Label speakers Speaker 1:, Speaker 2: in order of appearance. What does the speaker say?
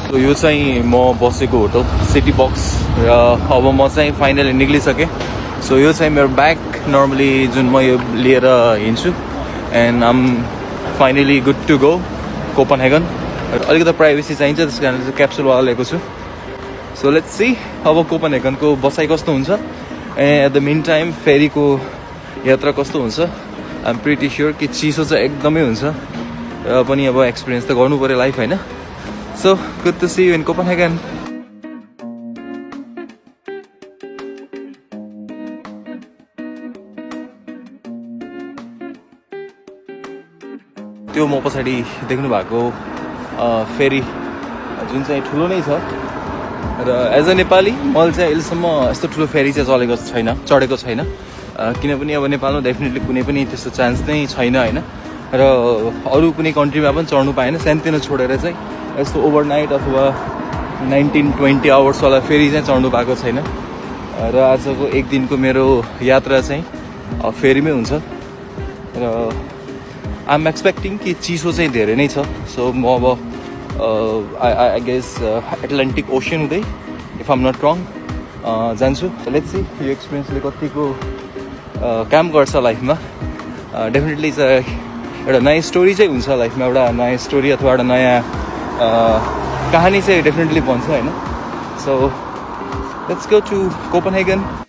Speaker 1: So यो चाहिँ म बसेको होटल सिटी बक्स र अब म चाहिँ फाइनली निक्लिसकेँ। सो यो चाहिँ मेरो ब्याग नर्मली जुन म यो लिएर हिँड्छु and I'm finally good to go Copenhagen. अलिकति प्राइभेसी चाहिन्छ त्यस कारण चाहिँ क्याप्सुलवाला लिएको छु। सो लेट्स सी अब कोपनहेगनको बसाइ कस्तो हुन्छ and at the meantime फेरीको यात्रा कस्तो हुन्छ। आइ एम प्रिटी स्योर कि चिसो चाहिँ एकदमै हुन्छ र पनि अब एक्सपिरियन्स त गर्नु पऱ्यो लाइफ होइन। So good to see you in Copenhagen. त्यो म पछाडि देख्नु भएको फेरी जुन चाहिँ ठुलो नै छ र एज अ नेपाली मैले चाहिँ अहिलेसम्म यस्तो ठुलो फेरी चाहिँ चढेको छैन किनभने अब नेपालमा डेफिनेटली कुनै पनि त्यस्तो चान्स नै छैन होइन र अरू कुनै कन्ट्रीमा पनि चढ्नु पाएन। सानोतिनो छोडेर चाहिँ यस्तो ओभरनाइट अथवा 19-20 आवर्सवाला फेरी चाहिँ चढ्नु पाएको छैन र आजको एक दिनको मेरो यात्रा चाहिँ फेरीमै हुन्छ र आइ एम एक्सपेक्टिङ कि चिसो चाहिँ धेरै नै छ। सो म अब आई गेस एटलान्टिक ओसन हुँदै इफ आम नट रङ जान्छु। लेट्स सी यो एक्सपिरियन्सले कतिको काम गर्छ लाइफमा। डेफिनेटली चाहिँ एउटा नयाँ स्टोरी चाहिँ हुन्छ लाइफमा, एउटा नयाँ स्टोरी अथवा एउटा नयाँ कहानी चाहिँ डेफिनेटली बन्छ होइन। So let's go to Copenhagen.